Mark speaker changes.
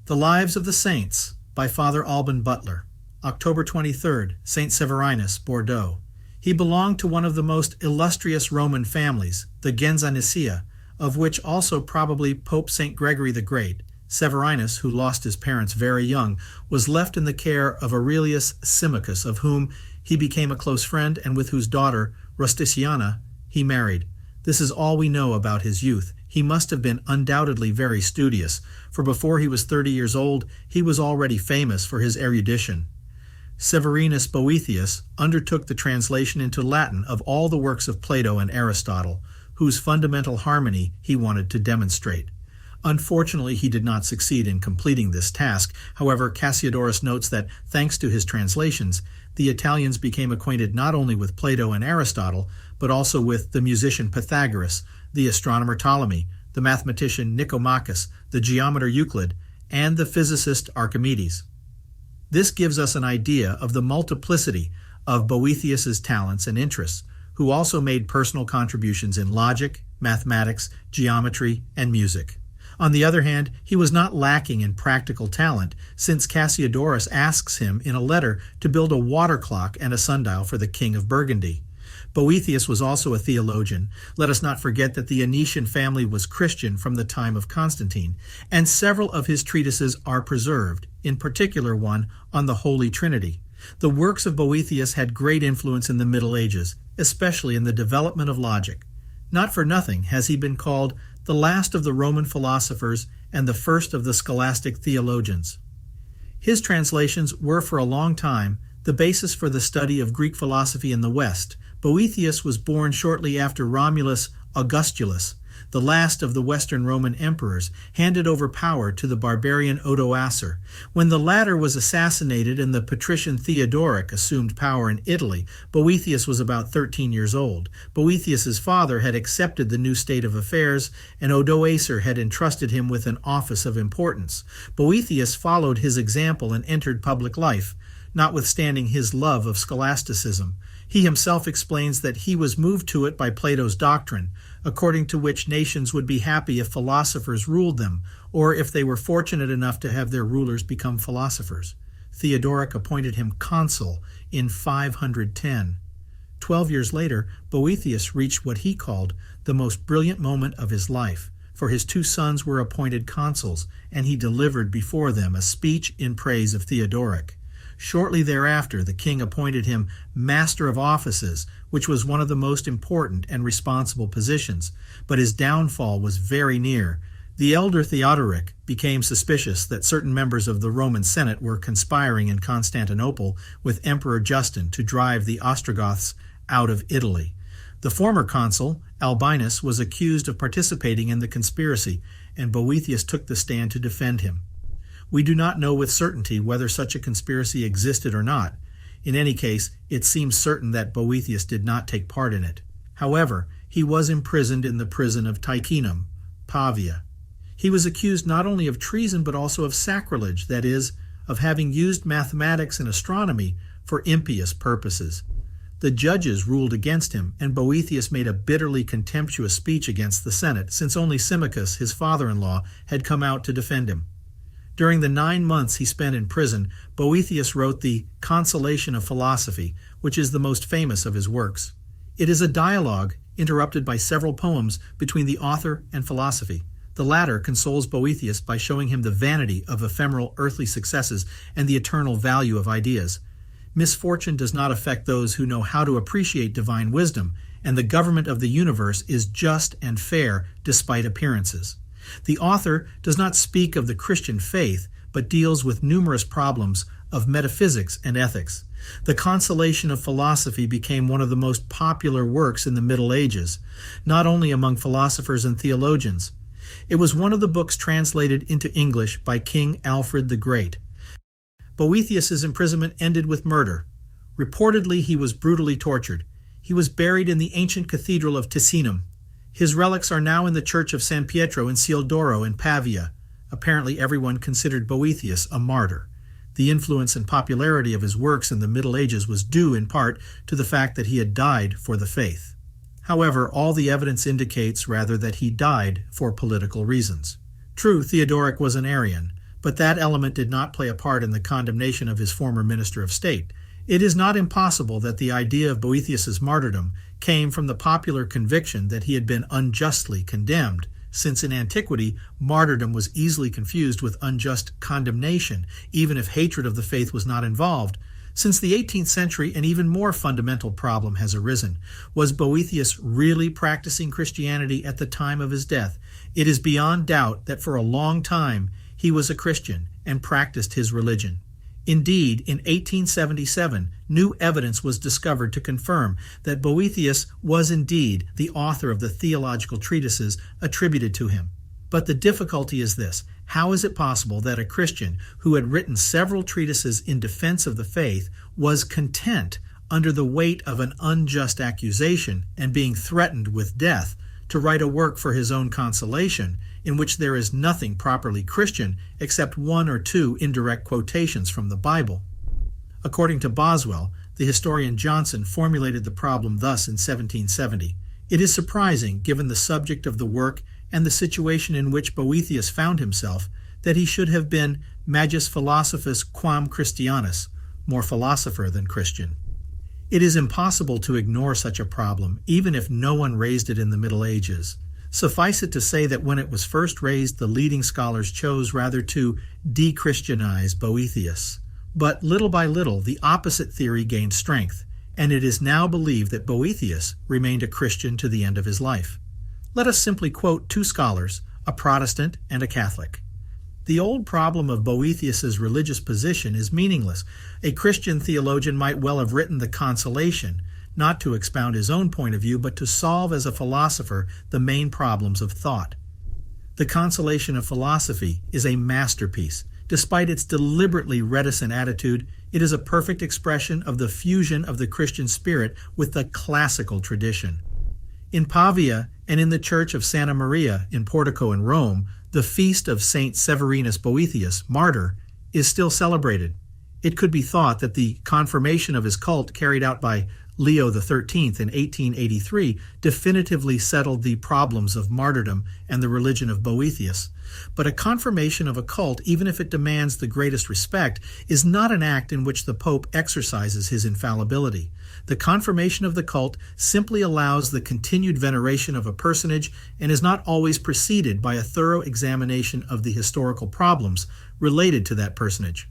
Speaker 1: The Lives of the Saints by Father Alban Butler, October 23rd, St. Severinus, Bordeaux. He belonged to one of the most illustrious Roman families, the Genzanicia, of which also probably Pope St. Gregory the Great. Severinus, who lost his parents very young, was left in the care of Aurelius Symmachus, of whom he became a close friend and with whose daughter, Rusticiana, he married. This is all we know about his youth. He must have been undoubtedly very studious, for before he was 30 years old, he was already famous for his erudition. Severinus Boethius undertook the translation into Latin of all the works of Plato and Aristotle, whose fundamental harmony he wanted to demonstrate. Unfortunately, he did not succeed in completing this task. However, Cassiodorus notes that, thanks to his translations, the Italians became acquainted not only with Plato and Aristotle, but also with the musician Pythagoras, the astronomer Ptolemy, the mathematician Nicomachus, the geometer Euclid, and the physicist Archimedes. This gives us an idea of the multiplicity of Boethius's talents and interests, who also made personal contributions in logic, mathematics, geometry, and music. On the other hand, he was not lacking in practical talent, since Cassiodorus asks him in a letter to build a water clock and a sundial for the king of Burgundy. Boethius was also a theologian. Let us not forget that the Anician family was Christian from the time of Constantine, and several of his treatises are preserved, in particular one on the Holy Trinity. The works of Boethius had great influence in the Middle Ages, especially in the development of logic. Not for nothing has he been called the last of the Roman philosophers and the first of the Scholastic theologians. His translations were for a long time the basis for the study of Greek philosophy in the West. Boethius was born shortly after Romulus Augustulus, the last of the Western Roman emperors, handed over power to the barbarian Odoacer. When the latter was assassinated and the patrician Theodoric assumed power in Italy, Boethius was about 13 years old. Boethius's father had accepted the new state of affairs, and Odoacer had entrusted him with an office of importance. Boethius followed his example and entered public life, notwithstanding his love of scholasticism. He himself explains that he was moved to it by Plato's doctrine, according to which nations would be happy if philosophers ruled them, or if they were fortunate enough to have their rulers become philosophers. Theodoric appointed him consul in 510. 12 years later, Boethius reached what he called the most brilliant moment of his life, for his two sons were appointed consuls, and he delivered before them a speech in praise of Theodoric. Shortly thereafter, the king appointed him Master of Offices, which was one of the most important and responsible positions, but his downfall was very near. The elder Theodoric became suspicious that certain members of the Roman Senate were conspiring in Constantinople with Emperor Justin to drive the Ostrogoths out of Italy. The former consul, Albinus, was accused of participating in the conspiracy, and Boethius took the stand to defend him. We do not know with certainty whether such a conspiracy existed or not. In any case, it seems certain that Boethius did not take part in it. However, he was imprisoned in the prison of Ticinum, Pavia. He was accused not only of treason but also of sacrilege, that is, of having used mathematics and astronomy for impious purposes. The judges ruled against him, and Boethius made a bitterly contemptuous speech against the Senate, since only Symmachus, his father-in-law, had come out to defend him. During the 9 months he spent in prison, Boethius wrote the Consolation of Philosophy, which is the most famous of his works. It is a dialogue interrupted by several poems between the author and philosophy. The latter consoles Boethius by showing him the vanity of ephemeral earthly successes and the eternal value of ideas. Misfortune does not affect those who know how to appreciate divine wisdom, and the government of the universe is just and fair despite appearances. The author does not speak of the Christian faith, but deals with numerous problems of metaphysics and ethics. The Consolation of Philosophy became one of the most popular works in the Middle Ages, not only among philosophers and theologians. It was one of the books translated into English by King Alfred the Great. Boethius's imprisonment ended with murder. Reportedly, he was brutally tortured. He was buried in the ancient cathedral of Ticinum. His relics are now in the church of San Pietro in Cialdoro in Pavia. Apparently everyone considered Boethius a martyr. The influence and popularity of his works in the Middle Ages was due in part to the fact that he had died for the faith. However, all the evidence indicates rather that he died for political reasons. True, Theodoric was an Arian, but that element did not play a part in the condemnation of his former minister of state. It is not impossible that the idea of Boethius's martyrdom came from the popular conviction that he had been unjustly condemned, since in antiquity martyrdom was easily confused with unjust condemnation, even if hatred of the faith was not involved. Since the 18th century, an even more fundamental problem has arisen. Was Boethius really practicing Christianity at the time of his death? It is beyond doubt that for a long time he was a Christian and practiced his religion. Indeed, in 1877, new evidence was discovered to confirm that Boethius was indeed the author of the theological treatises attributed to him. But the difficulty is this: how is it possible that a Christian who had written several treatises in defense of the faith was content, under the weight of an unjust accusation and being threatened with death, to write a work for his own consolation, in which there is nothing properly Christian except one or two indirect quotations from the Bible? According to Boswell, the historian Johnson formulated the problem thus in 1770. It is surprising, given the subject of the work and the situation in which Boethius found himself, that he should have been magis philosophus quam Christianus, more philosopher than Christian. It is impossible to ignore such a problem, even if no one raised it in the Middle Ages. Suffice it to say that when it was first raised, the leading scholars chose rather to de-Christianize Boethius. But little by little, the opposite theory gained strength, and it is now believed that Boethius remained a Christian to the end of his life. Let us simply quote two scholars, a Protestant and a Catholic. The old problem of Boethius's religious position is meaningless. A Christian theologian might well have written the Consolation, not to expound his own point of view, but to solve as a philosopher the main problems of thought. The Consolation of Philosophy is a masterpiece. Despite its deliberately reticent attitude, it is a perfect expression of the fusion of the Christian spirit with the classical tradition. In Pavia and in the Church of Santa Maria in Portico in Rome, the feast of Saint Severinus Boethius, Martyr, is still celebrated. It could be thought that the confirmation of his cult carried out by Leo XIII in 1883 definitively settled the problems of martyrdom and the religion of Boethius. But a confirmation of a cult, even if it demands the greatest respect, is not an act in which the Pope exercises his infallibility. The confirmation of the cult simply allows the continued veneration of a personage and is not always preceded by a thorough examination of the historical problems related to that personage.